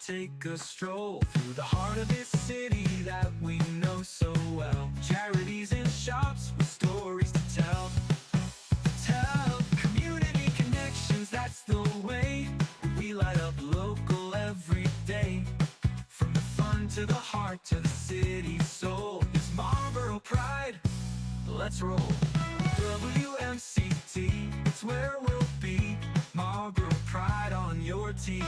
take a stroll through the heart of this city that we know so well. Charities and shops with stories to tell. Community connections, that's the way. We light up local every day. From the fun to the heart to the city's soul. It's Marlborough pride, let's roll. WMCT, it's where we'll be. Marlborough pride on your TV.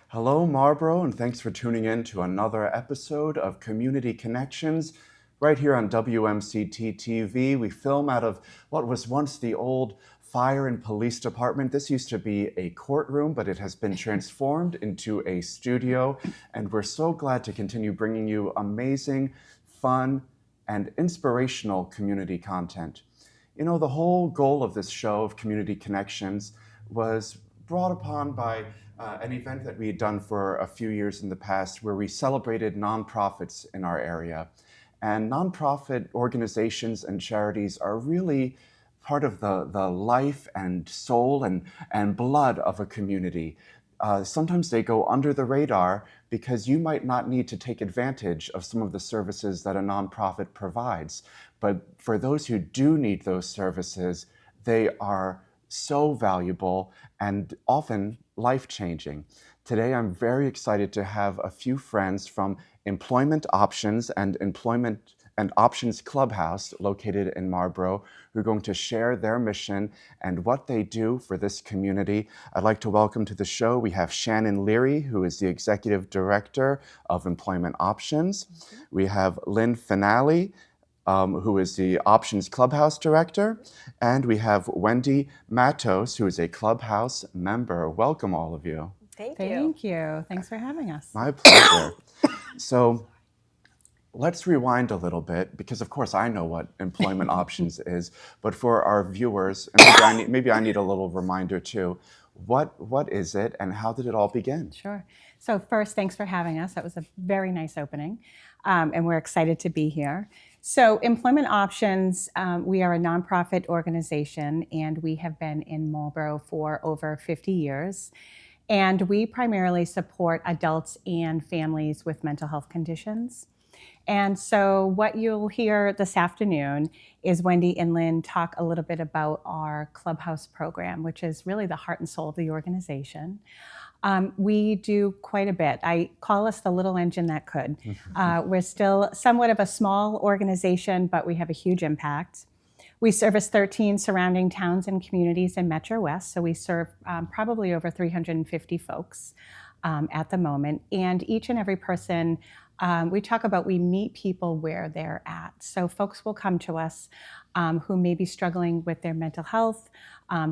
Hello, Marlborough, and thanks for tuning in to another episode of Community Connections right here on WMCT-TV. We film out of what was once the old fire and police department. This used to be a courtroom, but it has been transformed into a studio, and we're so glad to continue bringing you amazing, fun, and inspirational community content. You know, the whole goal of this show of Community Connections was brought upon by an event that we had done for a few years in the past where we celebrated nonprofits in our area. And nonprofit organizations and charities are really part of the life and soul and blood of a community. Sometimes they go under the radar because you might not need to take advantage of some of the services that a nonprofit provides. But for those who do need those services, they are so valuable and often life-changing. Today, I'm very excited to have a few friends from Employment Options and Employment and Options Clubhouse located in Marlborough who are going to share their mission and what they do for this community. I'd like to welcome to the show, we have Shannon Leary, who is the Executive Director of Employment Options. We have Lynn Finale, who is the Options Clubhouse Director, and we have Wendy Matos, who is a Clubhouse member. Welcome, all of you. Thank you. Thanks for having us. My pleasure. So let's rewind a little bit, because of course I know what Employment Options is, but for our viewers, and maybe I need a little reminder too, what is it and how did it all begin? Sure. So first, thanks for having us. That was a very nice opening, and we're excited to be here. So Employment Options, we are a nonprofit organization, and we have been in Marlborough for over 50 years. And we primarily support adults and families with mental health conditions. And so what you'll hear this afternoon is Wendy and Lynn talk a little bit about our Clubhouse program, which is really the heart and soul of the organization. We do quite a bit. I call us the little engine that could. We're still somewhat of a small organization, but we have a huge impact. We service 13 surrounding towns and communities in Metro West, so we serve probably over 350 folks at the moment. And each and every person, we talk about, we meet people where they're at. So folks will come to us who may be struggling with their mental health,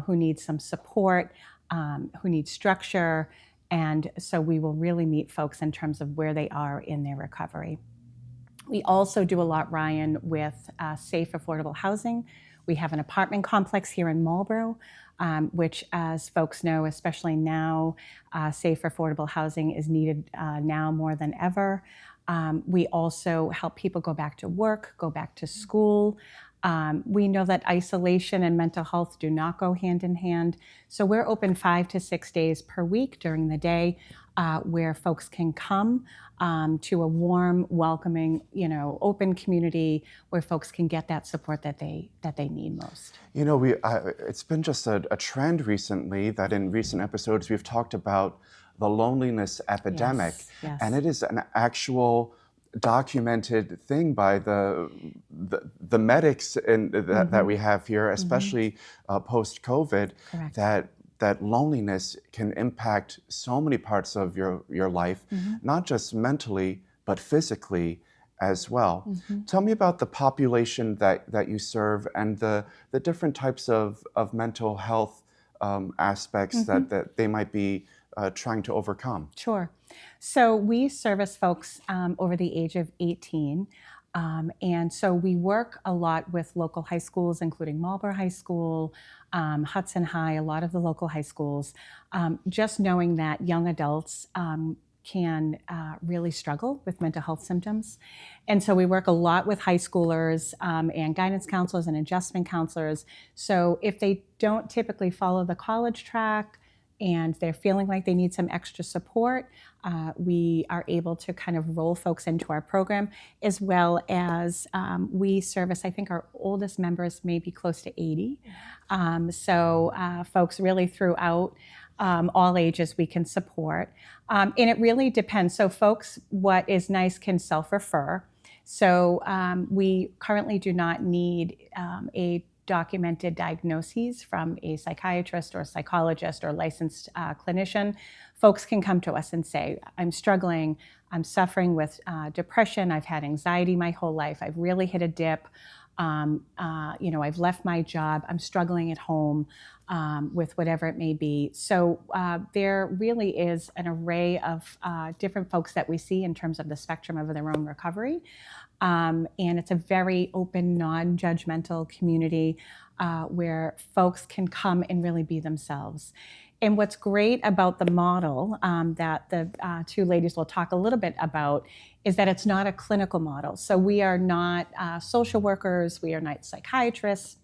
who need some support, who need structure, and so we will really meet folks in terms of where they are in their recovery. We also do a lot, Ryan, with safe, affordable housing. We have an apartment complex here in Marlborough, which, as folks know, especially now, safe, affordable housing is needed now more than ever. We also help people go back to work, go back to school. We know that isolation and mental health do not go hand in hand. So we're open 5 to 6 days per week during the day where folks can come to a warm, welcoming, open community where folks can get that support that they need most. You know, it's been just a trend recently that in recent episodes we've talked about the loneliness epidemic. Yes. And it is an actual documented thing by the medics that we have here, especially post-COVID, that loneliness can impact so many parts of your life, not just mentally, but physically as well. Tell me about the population that you serve and the different types of mental health aspects that they might be trying to overcome. Sure. So we service folks over the age of 18. And so we work a lot with local high schools, including Marlborough High School, Hudson High, a lot of the local high schools, just knowing that young adults can really struggle with mental health symptoms. And so we work a lot with high schoolers and guidance counselors and adjustment counselors. So if they don't typically follow the college track and they're feeling like they need some extra support, we are able to kind of roll folks into our program, as well as we service, I think our oldest members may be close to 80. So folks really throughout all ages we can support. And it really depends. So folks, what is nice, can self-refer. So we currently do not need a documented diagnoses from a psychiatrist or psychologist or licensed clinician. Folks can come to us and say, I'm struggling, I'm suffering with depression, I've had anxiety my whole life, I've really hit a dip, I've left my job, I'm struggling at home with whatever it may be. So there really is an array of different folks that we see in terms of the spectrum of their own recovery. And it's a very open, non-judgmental community where folks can come and really be themselves. And what's great about the model that the two ladies will talk a little bit about is that it's not a clinical model. So we are not social workers, we are not psychiatrists.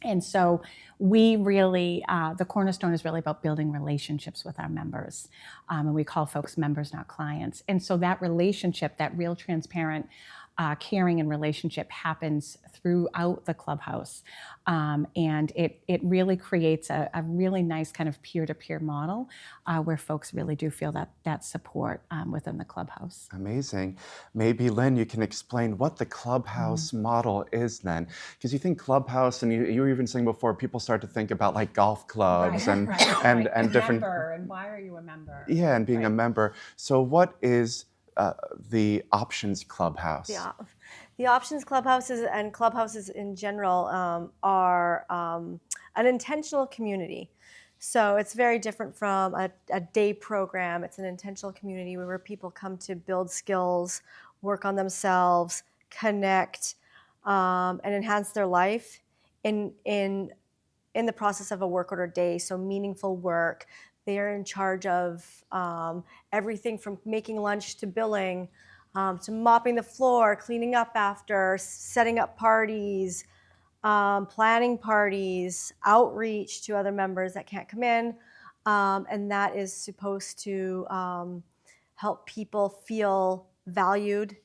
And so we really, the cornerstone is really about building relationships with our members. And we call folks members, not clients. And so that relationship, that real transparent caring and relationship happens throughout the clubhouse. And it really creates a really nice kind of peer-to-peer model where folks really do feel that support within the clubhouse. Amazing. Maybe, Lynn, you can explain what the Clubhouse model is then. Because you think Clubhouse, and you were even saying before, people start to think about like golf clubs and different... Member, and why are you a member? Yeah, and being a member. So what is the Options Clubhouse? The Options Clubhouses and clubhouses in general are an intentional community. So it's very different from a day program. It's an intentional community where people come to build skills, work on themselves, connect, and enhance their life in the process of a work order day. So meaningful work. They are in charge of everything from making lunch to billing, to mopping the floor, cleaning up after, setting up parties, planning parties, outreach to other members that can't come in. And that is supposed to help people feel valued,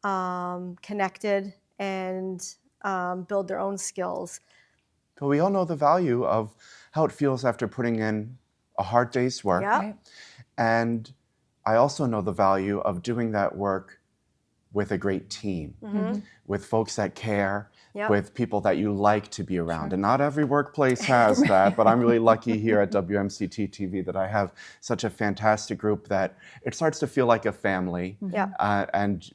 connected, and build their own skills. But we all know the value of how it feels after putting in a hard day's work. Yep. Right. And I also know the value of doing that work with a great team, with folks that care, with people that you like to be around. And not every workplace has that, but I'm really lucky here at WMCT-TV that I have such a fantastic group that it starts to feel like a family. And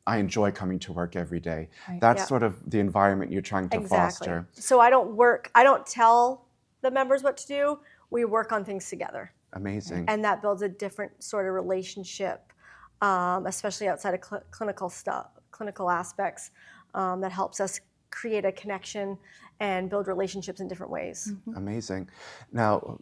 I enjoy coming to work every day. Right. That's sort of the environment you're trying to foster. So I don't tell the members what to do. We work on things together. Amazing. And that builds a different sort of relationship, especially outside of clinical aspects, that helps us create a connection and build relationships in different ways. Amazing. Now,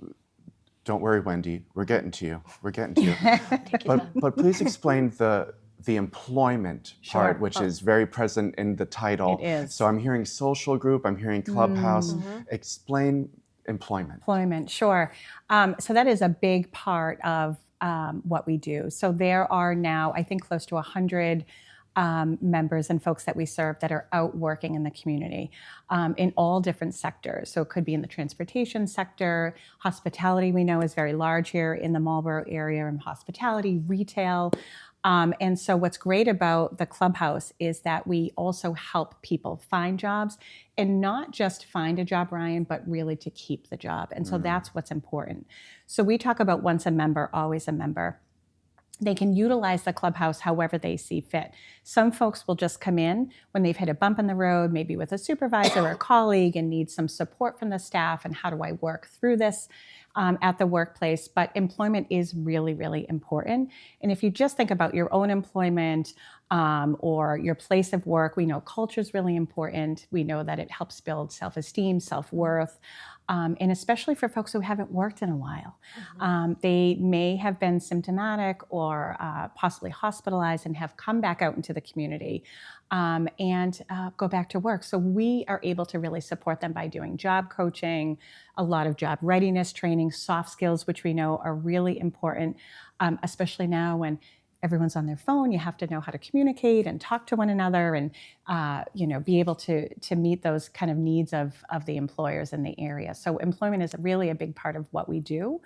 don't worry, Wendy, we're getting to you. We're getting to you. But please explain the employment part, which is very present in the title. It is. So I'm hearing social group, I'm hearing clubhouse. Explain employment. Employment, sure. So that is a big part of what we do. So there are now, I think, close to 100 members and folks that we serve that are out working in the community in all different sectors. So it could be in the transportation sector, hospitality we know is very large here in the Marlborough area, and hospitality, retail. And so what's great about the clubhouse is that we also help people find jobs, and not just find a job, Ryan, but really to keep the job. And so that's what's important. So we talk about once a member, always a member. They can utilize the clubhouse however they see fit. Some folks will just come in when they've hit a bump in the road, maybe with a supervisor or a colleague, and need some support from the staff and how do I work through this at the workplace. But employment is really, really important. And if you just think about your own employment, or your place of work. We know culture is really important. We know that it helps build self-esteem, self-worth. And especially for folks who haven't worked in a while. They may have been symptomatic or possibly hospitalized and have come back out into the community and go back to work. So we are able to really support them by doing job coaching, a lot of job readiness training, soft skills, which we know are really important, especially now when everyone's on their phone. You have to know how to communicate and talk to one another and be able to meet those kind of needs of the employers in the area. So employment is really a big part of what we do,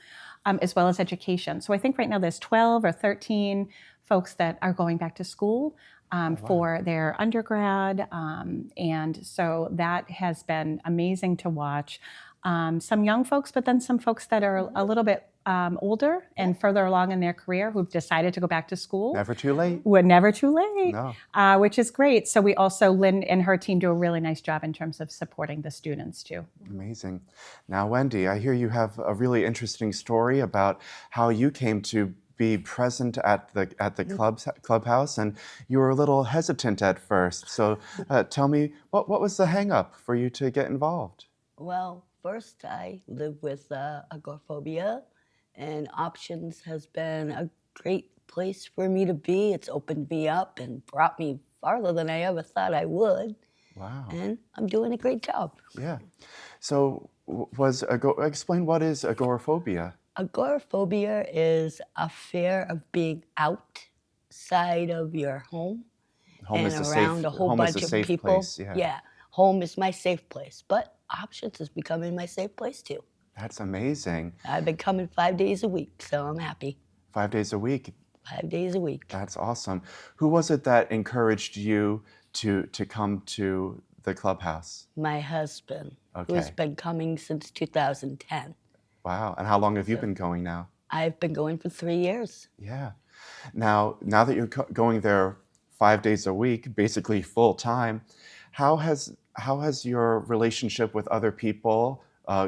as well as education. So I think right now there's 12 or 13 folks that are going back to school for their undergrad. And so that has been amazing to watch. Some young folks, but then some folks that are a little bit older and further along in their career who've decided to go back to school. Never too late. We're never too late, No. which is great. So we also, Lynn and her team do a really nice job in terms of supporting the students too. Amazing. Now, Wendy, I hear you have a really interesting story about how you came to be present at the clubhouse, and you were a little hesitant at first. So tell me, what was the hang up for you to get involved? Well, first I live with agoraphobia, and Options has been a great place for me to be. It's opened me up and brought me farther than I ever thought I would. Wow. And I'm doing a great job. Yeah. So explain what is agoraphobia? Agoraphobia is a fear of being outside of your home, Home and is a around safe, a whole home bunch is a of safe people. place. Yeah. Home is my safe place, but Options is becoming my safe place too. That's amazing. I've been coming 5 days a week, so I'm happy. 5 days a week. 5 days a week. That's awesome. Who was it that encouraged you to come to the clubhouse? My husband, Okay. who's been coming since 2010. Wow. And how long have you been going now? I've been going for 3 years. Yeah. Now that you're going there 5 days a week, basically full time, how has your relationship with other people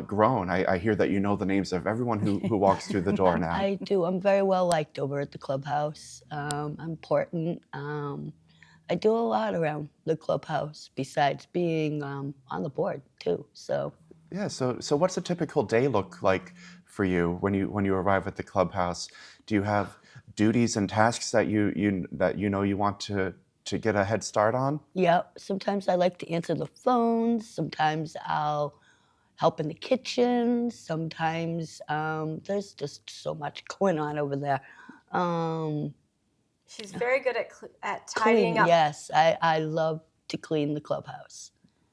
grown? I hear that you know the names of everyone who walks through the door now. I do. I'm very well liked over at the clubhouse. I'm important. I do a lot around the clubhouse besides being on the board too. So Yeah. So what's a typical day look like for you when you arrive at the clubhouse? Do you have duties and tasks that you want to get a head start on? yeah, sometimes I like to answer the phones. Sometimes I'll help in the kitchen. Sometimes there's just so much going on over there. She's very good at Clean, tidying up, yes. I love to clean the clubhouse.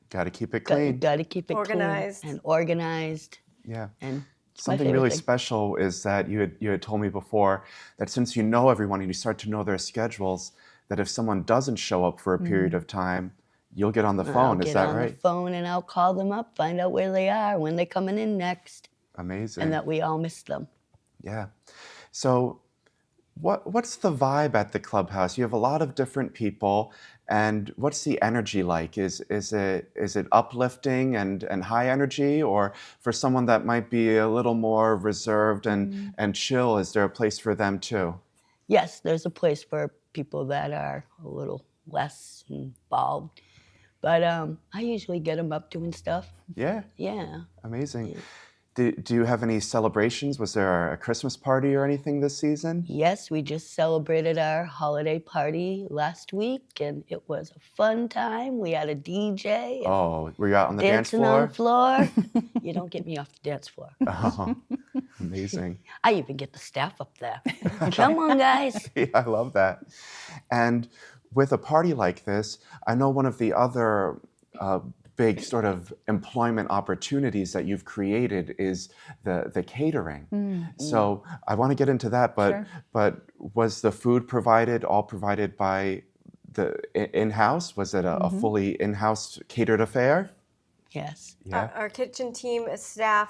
Got to keep it clean. Got to keep it Organized. clean and organized. Yeah. And it's my Something favorite really thing. special is that you had told me before that since you know everyone and you start to know their schedules, that if someone doesn't show up for a period of time, you'll get on the phone. Is that I'll get on right? the phone and I'll call them up, find out where they are, when they're coming in next, Amazing. and that we all miss them. Yeah. So what's the vibe at the clubhouse? You have a lot of different people, and what's the energy like? Is it uplifting and high energy, or for someone that might be a little more reserved and chill, is there a place for them too? Yes, there's a place for people that are a little less involved. But I usually get them up doing stuff. Yeah. Yeah. Amazing. Do you have any celebrations? Was there a Christmas party or anything this season? Yes, we just celebrated our holiday party last week, and it was a fun time. We had a DJ. And Oh, were you out on the dance dancing on floor? the floor. You don't get me off the dance floor. Oh, amazing. I even get the staff up there. Come on, guys. Yeah, I love that. And with a party like this, I know one of the other big sort of employment opportunities that you've created is the catering. So I want to get into that, but was the food all provided by the in-house? Was it a fully in-house catered affair? Yes. Yeah. our kitchen team, staff.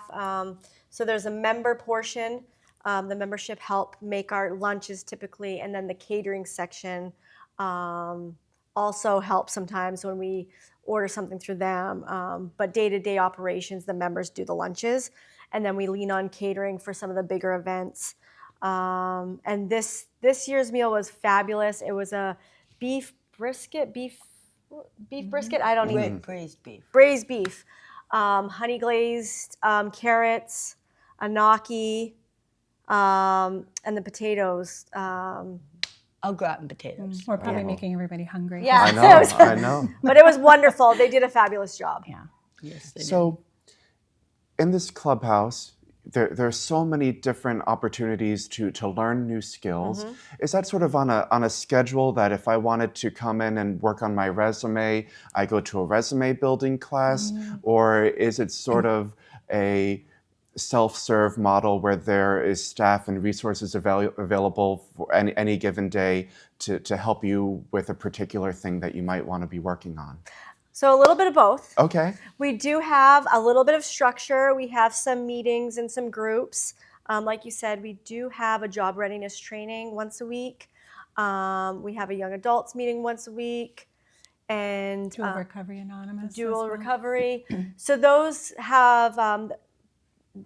So there's a member portion. The membership help make our lunches typically, and then the catering section also helps sometimes when we order something through them. But day-to-day operations, the members do the lunches, and then we lean on catering for some of the bigger events. And this year's meal was fabulous. It was a beef brisket, beef brisket. I don't even Braised beef. braised beef, honey glazed carrots, a gnocchi, and the potatoes. Au gratin potatoes. We're probably making everybody hungry. Yeah, I know, I know. but it was wonderful. They did a fabulous job. Yeah. Yes, they So, in this clubhouse, there are so many different opportunities to learn new skills. Is that sort of on a schedule that if I wanted to come in and work on my resume, I go to a resume building class? Or is it sort of a self-serve model where there is staff and resources available for any given day to help you with a particular thing that you might want to be working on? So a little bit of both. Okay. We do have a little bit of structure. We have some meetings and some groups. Like you said, we do have a job readiness training once a week. We have a young adults meeting once a week. And Dual Recovery Anonymous. dual recovery. So those have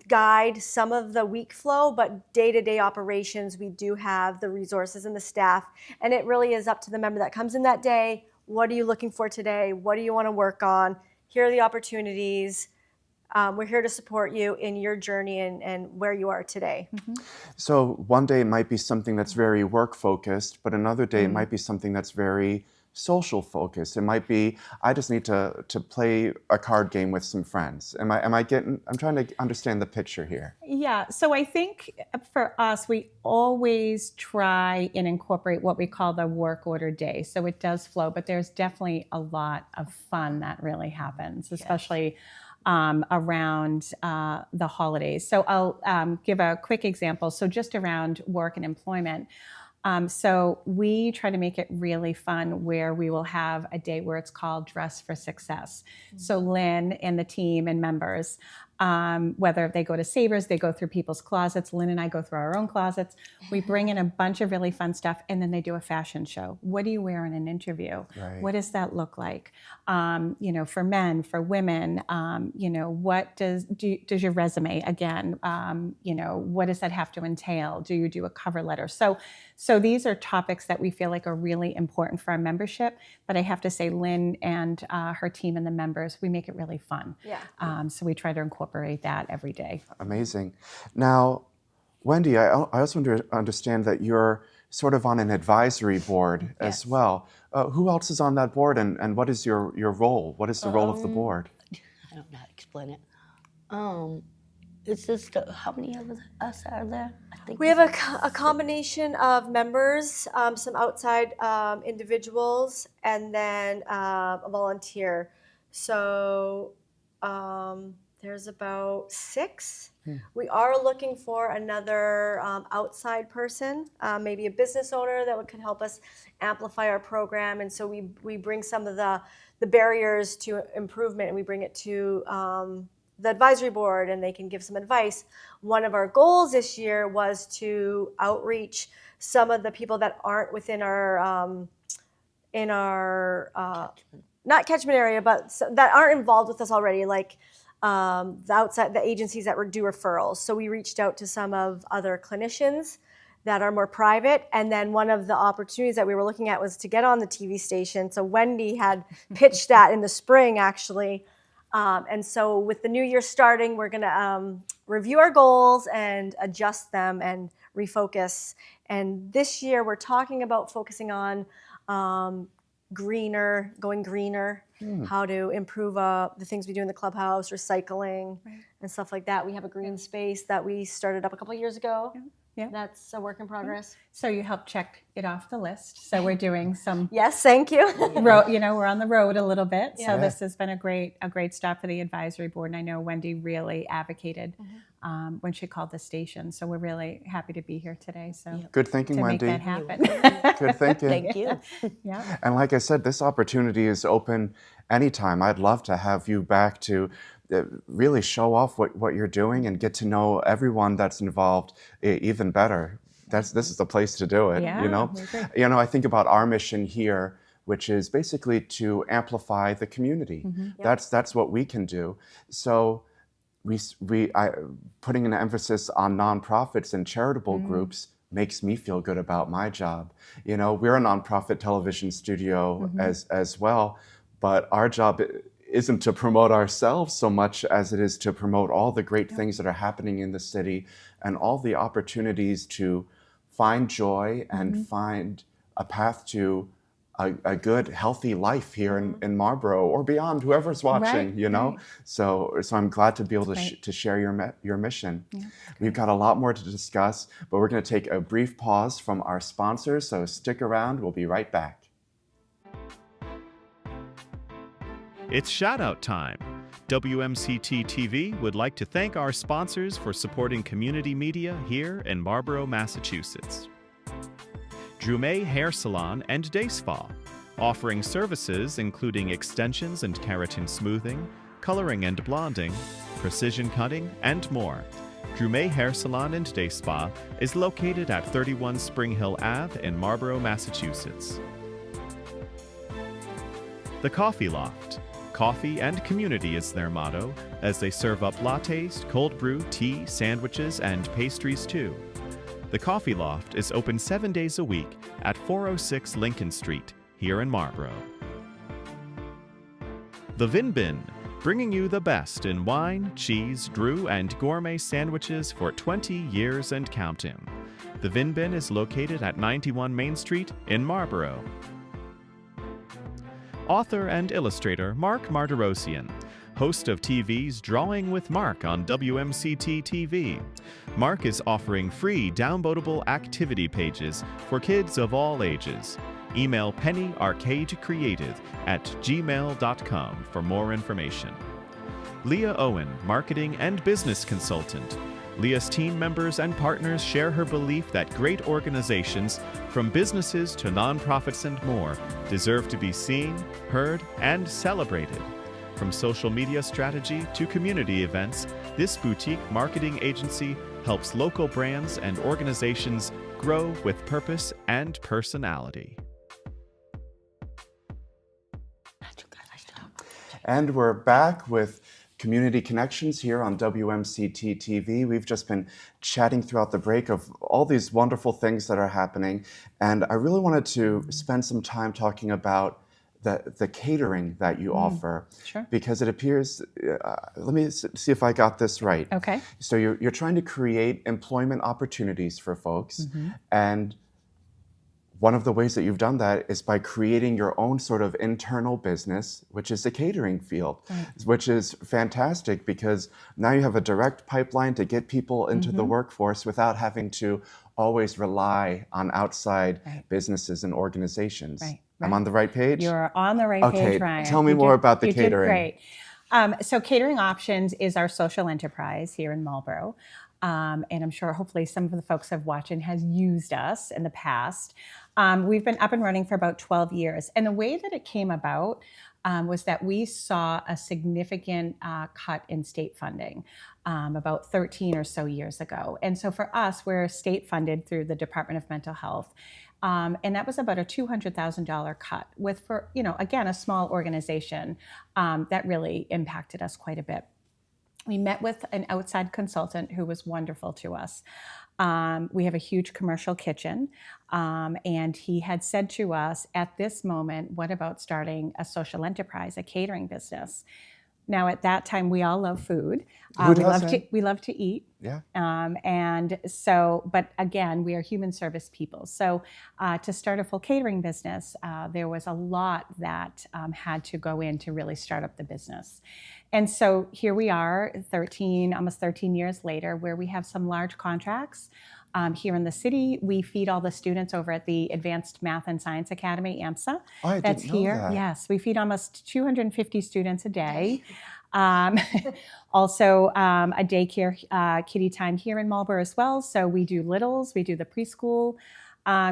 guide some of the week flow, but day-to-day operations, we do have the resources and the staff. And it really is up to the member that comes in that day. What are you looking for today? What do you want to work on? Here are the opportunities. We're here to support you in your journey and where you are today. So one day it might be something that's very work focused, but another day it might be something that's very social focused. It might be, I just need to play a card game with some friends. I'm trying to understand the picture here. Yeah, so I think for us, we always try and incorporate what we call the work order day. So it does flow, but there's definitely a lot of fun that really happens, especially around the holidays. So I'll give a quick example. So just around work and employment. So we try to make it really fun where we will have a day where it's called Dress for Success. So Lynn and the team and members, whether they go to Savers, they go through people's closets. Lynn and I go through our own closets. We bring in a bunch of really fun stuff, and then they do a fashion show. What do you wear in an interview? Right. What does that look like? For men, for women, what does your resume, again, what does that have to entail? Do you do a cover letter? So these are topics that we feel like are really important for our membership, but I have to say Lynn and her team and the members, we make it really fun. Yeah. So we try to incorporate that every day. Amazing. Now, Wendy, I also understand that you're sort of on an advisory board as well. Who else is on that board, and what is your role? What is the role of the board? I don't know how to explain it. It's just how many of us are there? I think We have a combination of members, some outside individuals, and then a volunteer. So there's about 6. We are looking for another outside person, maybe a business owner that could help us amplify our program. And so we bring some of the barriers to improvement, and we bring it to the advisory board, and they can give some advice. One of our goals this year was to outreach some of the people that aren't within our not catchment area, but that aren't involved with us already, like the agencies that do referrals. So we reached out to some of other clinicians that are more private. And then one of the opportunities that we were looking at was to get on the TV station. So Wendy had pitched that in the spring, actually. And so with the new year starting, we're going to review our goals and adjust them and refocus. And this year we're talking about focusing on going greener, how to improve the things we do in the clubhouse, recycling, and stuff like that. We have a green space that we started up a couple of years ago. Yeah. That's a work in progress. So you helped check it off the list. So we're doing some Yes, thank you. we're on the road a little bit. So Yeah. this has been a great stop for the advisory board. And I know Wendy really advocated when she called the station. So we're really happy to be here today. So Good thinking, to Wendy. make that happen. Good thinking. Thank you. Yeah. And like I said, this opportunity is open anytime. I'd love to have you back to really show off what you're doing and get to know everyone that's involved even better. This is the place to do it. Yeah, we agree. I think about our mission here, which is basically to amplify the community. That's what we can do. So putting an emphasis on nonprofits and charitable groups, makes me feel good about my job. You know, we're a nonprofit television studio as well, but our job isn't to promote ourselves so much as it is to promote all the great things that are happening in the city and all the opportunities to find joy and find a path to a good, healthy life here in Marlborough or beyond, whoever's watching, Right, you know? right. So I'm glad to be able to, great. to share your mission. We've got a lot more to discuss, but we're going to take a brief pause from our sponsors, so stick around. We'll be right back. It's shout-out time. WMCT-TV would like to thank our sponsors for supporting community media here in Marlborough, Massachusetts. Drumet Hair Salon and Day Spa, offering services including extensions and keratin smoothing, coloring and blonding, precision cutting, and more. Drumet Hair Salon and Day Spa is located at 31 Spring Hill Ave in Marlborough, Massachusetts. The Coffee Loft. Coffee and community is their motto, as they serve up lattes, cold brew, tea, sandwiches, and pastries too. The Coffee Loft is open 7 days a week at 406 Lincoln Street, here in Marlborough. The Vin Bin, bringing you the best in wine, cheese, drew, and gourmet sandwiches for 20 years and counting. The Vin Bin is located at 91 Main Street in Marlborough. Author and illustrator Mark Martirosian, host of TV's Drawing with Mark on WMCT-TV. Mark is offering free downloadable activity pages for kids of all ages. Email pennyarcadecreative@gmail.com for more information. Leah Owen, marketing and business consultant. Leah's team members and partners share her belief that great organizations, from businesses to nonprofits and more, deserve to be seen, heard, and celebrated. From social media strategy to community events, this boutique marketing agency helps local brands and organizations grow with purpose and personality. And we're back with Community Connections here on WMCT-TV. We've just been chatting throughout the break of all these wonderful things that are happening, and I really wanted to spend some time talking about the catering that you offer, Sure. because it appears, let me see if I got this right. Okay. So you're trying to create employment opportunities for folks, and one of the ways that you've done that is by creating your own sort of internal business, which is the catering field, which is fantastic because now you have a direct pipeline to get people into the workforce without having to always rely on outside businesses and organizations. I'm on the right page? You're on the right Okay, page, Ryan. tell me more about the catering. You did great. So Catering Options is our social enterprise here in Marlborough. And I'm sure hopefully some of the folks have watched and has used us in the past. We've been up and running for about 12 years. And the way that it came about was that we saw a significant cut in state funding about 13 or so years ago. And so for us, we're state funded through the Department of Mental Health. And that was about a $200,000 cut with, for, you know, again, a small organization that really impacted us quite a bit. We met with an outside consultant who was wonderful to us. We have a huge commercial kitchen, and he had said to us, at this moment, what about starting a social enterprise, a catering business? Now, at that time, we all love food. We love to eat. Yeah. And so, but again, we are human service people. So to start a full catering business, there was a lot that had to go in to really start up the business. And so here we are, almost 13 years later, where we have some large contracts. Here in the city, we feed all the students over at the Advanced Math and Science Academy, AMSA. Oh, I That's didn't know here. that. Yes, we feed almost 250 students a day. Also, a daycare kiddie time here in Marlborough as well. So we do littles, we do the preschool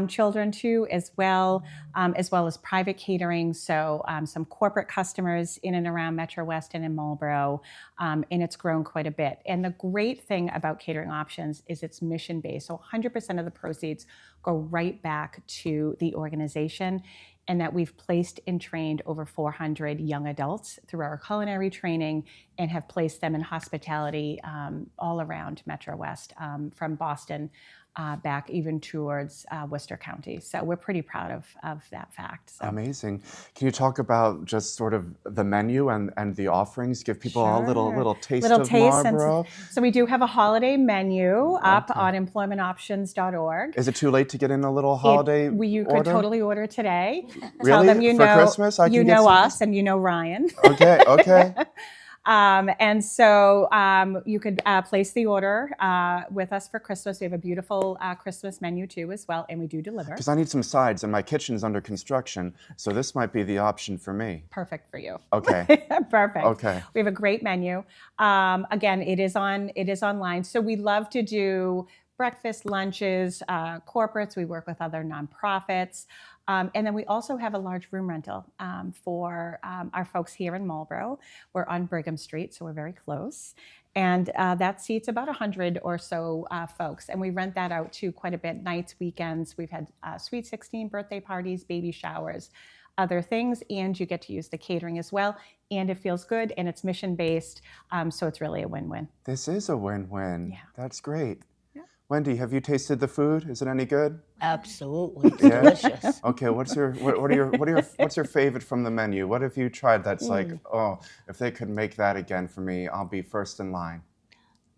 children too, as well as private catering. So some corporate customers in and around Metro West and in Marlborough, and it's grown quite a bit. And the great thing about Catering Options is it's mission-based. So 100% of the proceeds go right back to the organization, and that we've placed and trained over 400 young adults through our culinary training and have placed them in hospitality all around Metro West, from Boston back even towards Worcester County. So we're pretty proud of that fact. So. Amazing. Can you talk about just sort of the menu and the offerings? Give people a little taste Little of taste. Marlborough. So we do have a holiday menu up on employmentoptions.org. Is it too late to get in a little holiday You order? could totally order today. Tell Really? them you For know Christmas? I you can get know something? us and you know Ryan. Okay, okay. And so you could place the order with us for Christmas. We have a beautiful Christmas menu too as well, and we do deliver. Because I need some sides, and my kitchen's under construction, so this might be the option for me. Perfect for you. Okay. Perfect. Okay. We have a great menu. Again, it is online. So we love to do breakfast, lunches, corporates. We work with other nonprofits. And then we also have a large room rental for our folks here in Marlborough. We're on Brigham Street, so we're very close. And that seats about 100 or so folks. And we rent that out to quite a bit, nights, weekends. We've had Sweet 16 birthday parties, baby showers, other things. And you get to use the catering as well. And it feels good, and it's mission-based. So it's really a win-win. This is a win-win. Yeah. That's great. Wendy, have you tasted the food? Is it any good? Absolutely, it's Yeah? delicious. Okay, what's your favorite from the menu? What have you tried that's like, oh, if they could make that again for me, I'll be first in line?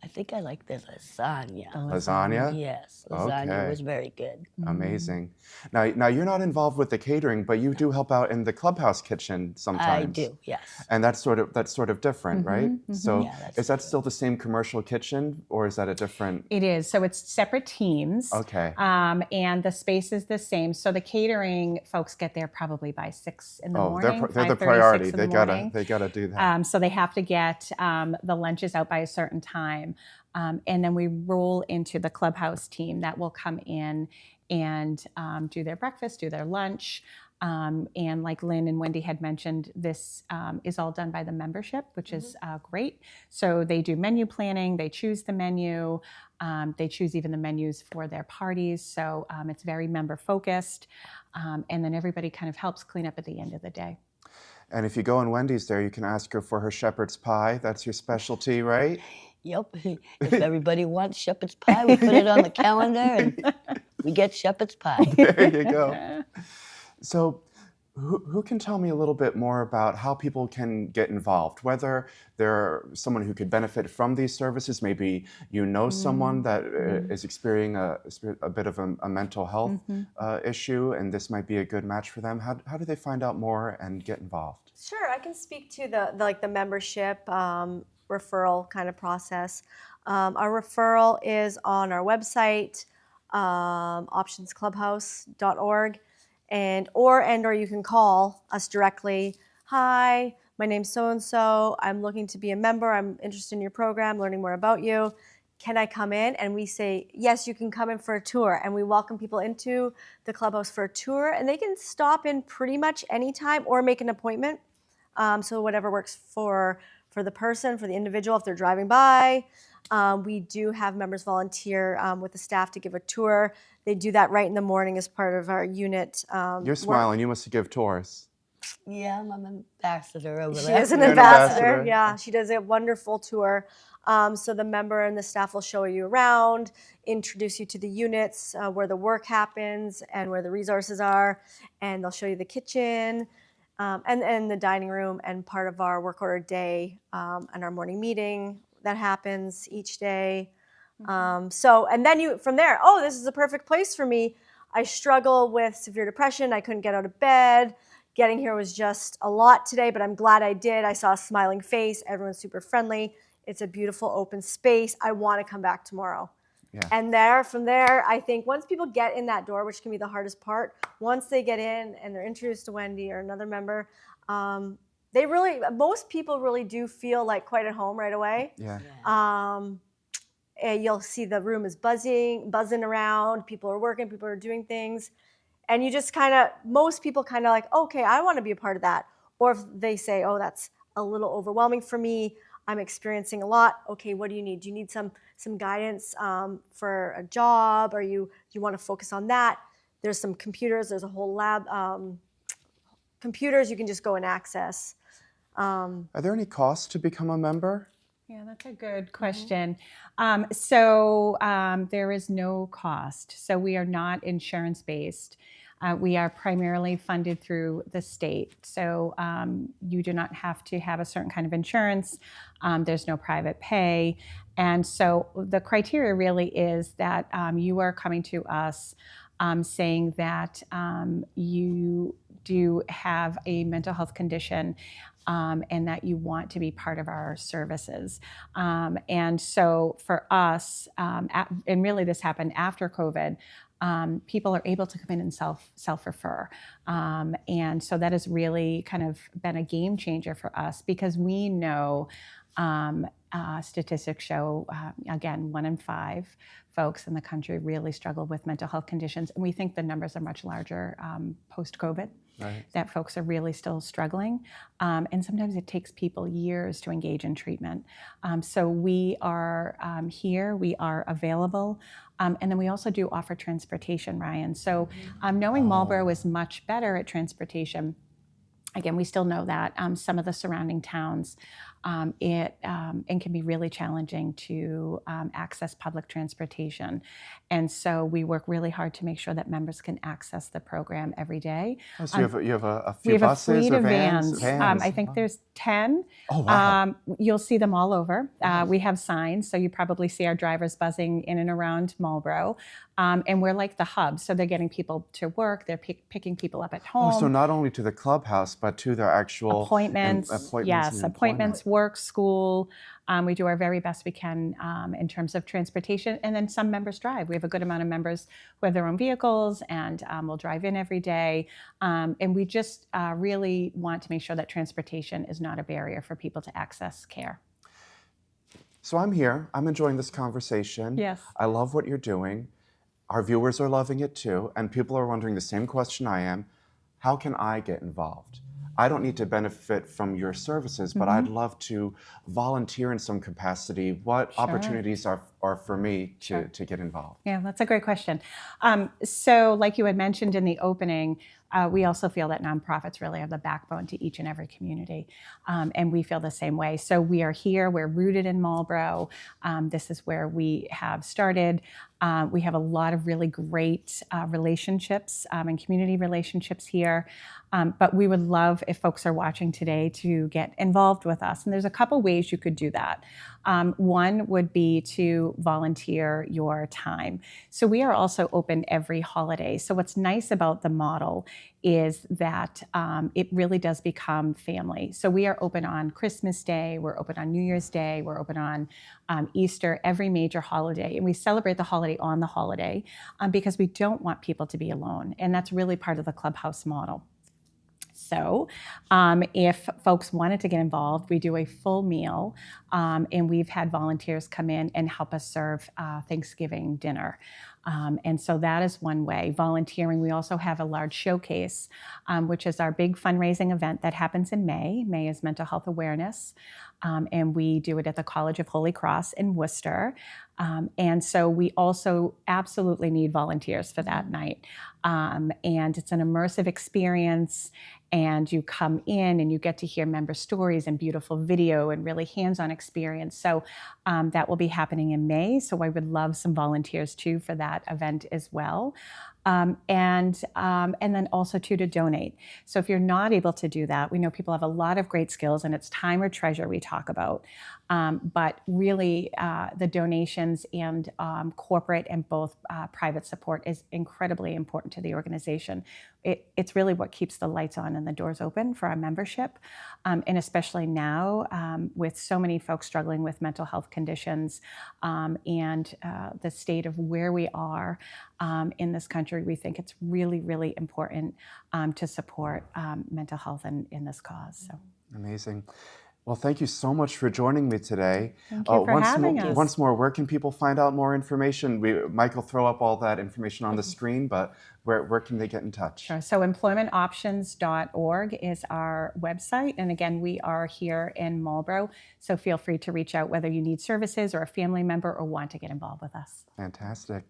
I think I like the lasagna. Lasagna? Yes, lasagna Okay. was very good. Amazing. Now you're not involved with the catering, but you do help out in the Clubhouse kitchen sometimes. I do, yes. And that's sort of different, right? So Yeah, that's is that still the same commercial kitchen, or is that a different? It is. So it's separate teams. Okay. And the space is the same. So the catering folks get there probably by 6 in the morning. They're the 5:30, priority. 6 in They the gotta morning. they gotta do that. So they have to get the lunches out by a certain time. And then we roll into the Clubhouse team that will come in and do their breakfast, do their lunch. And like Lynn and Wendy had mentioned, this is all done by the membership, which is great. So they do menu planning, they choose the menu, they choose even the menus for their parties. So it's very member focused. And then everybody kind of helps clean up at the end of the day. And if you go in Wendy's there, you can ask her for her shepherd's pie. That's your specialty, right? Yep, if everybody wants shepherd's pie, we put it on the calendar and we get shepherd's pie. There you go. So who can tell me a little bit more about how people can get involved, whether they're someone who could benefit from these services, maybe you know someone that is experiencing a bit of a mental health issue, and this might be a good match for them. How do they find out more and get involved? Sure, I can speak to the membership referral kind of process. Our referral is on our website, optionsclubhouse.org, or you can call us directly. Hi, my name's so-and-so. I'm looking to be a member. I'm interested in your program, learning more about you. Can I come in? And we say, yes, you can come in for a tour. And we welcome people into the clubhouse for a tour. And they can stop in pretty much anytime or make an appointment. So whatever works for the person, for the individual, if they're driving by. We do have members volunteer with the staff to give a tour. They do that right in the morning as part of our unit. You're smiling. You must give tours. Yeah, I'm an ambassador over She there. is an You're an ambassador. ambassador. Yeah, she does a wonderful tour. So the member and the staff will show you around, introduce you to the units, where the work happens and where the resources are, and they'll show you the kitchen. And the dining room, and part of our work order day and our morning meeting that happens each day. And then from there, this is a perfect place for me. I struggle with severe depression. I couldn't get out of bed. Getting here was just a lot today, but I'm glad I did. I saw a smiling face. Everyone's super friendly. It's a beautiful open space. I want to come back tomorrow. Yeah. And from there, I think once people get in that door, which can be the hardest part, once they get in and they're introduced to Wendy or another member, most people really do feel like quite at home right away. Yeah. And you'll see the room is buzzing around. People are working, people are doing things. And you just most people like, okay, I want to be a part of that. Or if they say, oh, that's a little overwhelming for me, I'm experiencing a lot. Okay, what do you need? Do you need some guidance for a job, or you want to focus on that? There's some computers. There's a whole lab. Computers you can just go and access. Are there any costs to become a member? Yeah, that's a good question. There is no cost. So we are not insurance based. We are primarily funded through the state. So you do not have to have a certain kind of insurance. There's no private pay. And so the criteria really is that you are coming to us saying that you do have a mental health condition and that you want to be part of our services. And so for us, and really this happened after COVID, people are able to come in and self-refer. And so that has really kind of been a game changer for us because we know statistics show, again, 1 in 5 folks in the country really struggle with mental health conditions. And we think the numbers are much larger post-COVID. Right. That folks are really still struggling. And sometimes it takes people years to engage in treatment. So we are here, we are available. And then we also do offer transportation, Ryan. So knowing Marlborough is much better at transportation, again, we still know that some of the surrounding towns, it can be really challenging to access public transportation. And so we work really hard to make sure that members can access the program every day. Oh, so you have a few we have buses a fleet or of vans? I think there's 10. Oh, wow. You'll see them all over. We have signs, so you probably see our drivers buzzing in and around Marlborough. And we're like the hub, so they're getting people to work, they're picking people up at home. Oh, so not only to the clubhouse, but to their actual appointments. Appointments, appointments, work, school. We do our very best we can in terms of transportation, and then some members drive. We have a good amount of members who have their own vehicles and will drive in every day. And we just really want to make sure that transportation is not a barrier for people to access care. So I'm here. I'm enjoying this conversation. Yes. I love what you're doing. Our viewers are loving it too, and people are wondering the same question I am. How can I get involved? I don't need to benefit from your services, but I'd love to volunteer in some capacity. What opportunities are for me to get involved? Yeah, that's a great question. So like you had mentioned in the opening, we also feel that nonprofits really are the backbone to each and every community. And we feel the same way. So we are here, we're rooted in Marlborough. This is where we have started. We have a lot of really great relationships and community relationships here. But we would love if folks are watching today to get involved with us. And there's a couple ways you could do that. One would be to volunteer your time. So we are also open every holiday. So what's nice about the model is that it really does become family. So we are open on Christmas Day, we're open on New Year's Day, we're open on Easter, every major holiday. And we celebrate the holiday on the holiday because we don't want people to be alone. And that's really part of the Clubhouse model. So if folks wanted to get involved, we do a full meal, and we've had volunteers come in and help us serve Thanksgiving dinner. And so that is one way. Volunteering, we also have a large showcase, which is our big fundraising event that happens in May. May is Mental Health Awareness, and we do it at the College of Holy Cross in Worcester. And so we also absolutely need volunteers for that night. And it's an immersive experience, and you come in and you get to hear member stories and beautiful video and really hands-on experience. So that will be happening in May. So I would love some volunteers too for that event as well. And then also too to donate. So if you're not able to do that, we know people have a lot of great skills, and it's time or treasure we talk about. But really the donations and corporate and both private support is incredibly important to the organization. It's really what keeps the lights on and the doors open for our membership. And especially now with so many folks struggling with mental health conditions and the state of where we are in this country, we think it's really, really important to support mental health in this cause. So. Amazing. Well, thank you so much for joining me today. Thank you for having us. Once more, where can people find out more information? Mike will throw up all that information on the screen, but where can they get in touch? Sure. So employmentoptions.org is our website. And again, we are here in Marlborough. So feel free to reach out whether you need services or a family member or want to get involved with us. Fantastic.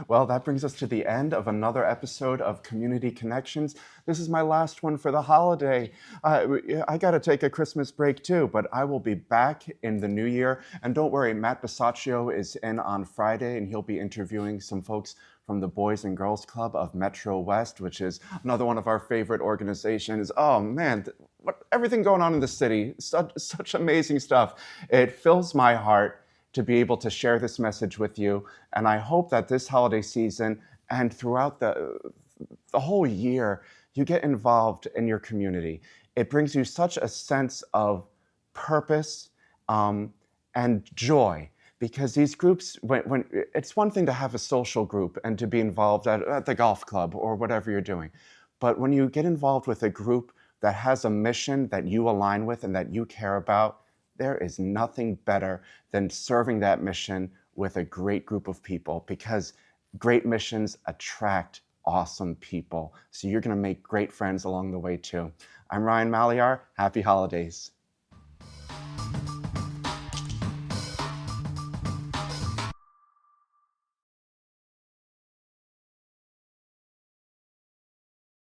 Well, that brings us to the end of another episode of Community Connections. This is my last one for the holiday. I got to take a Christmas break too, but I will be back in the new year. And don't worry, Matt Bisaccio is in on Friday, and he'll be interviewing some folks from the Boys and Girls Club of Metro West, which is another one of our favorite organizations. Oh man, everything going on in the city, such amazing stuff. It fills my heart to be able to share this message with you. And I hope that this holiday season and throughout the whole year, you get involved in your community. It brings you such a sense of purpose and joy. Because these groups, when it's one thing to have a social group and to be involved at the golf club or whatever you're doing. But when you get involved with a group that has a mission that you align with and that you care about, there is nothing better than serving that mission with a great group of people, because great missions attract awesome people. So you're going to make great friends along the way too. I'm Ryan Malyar. Happy holidays.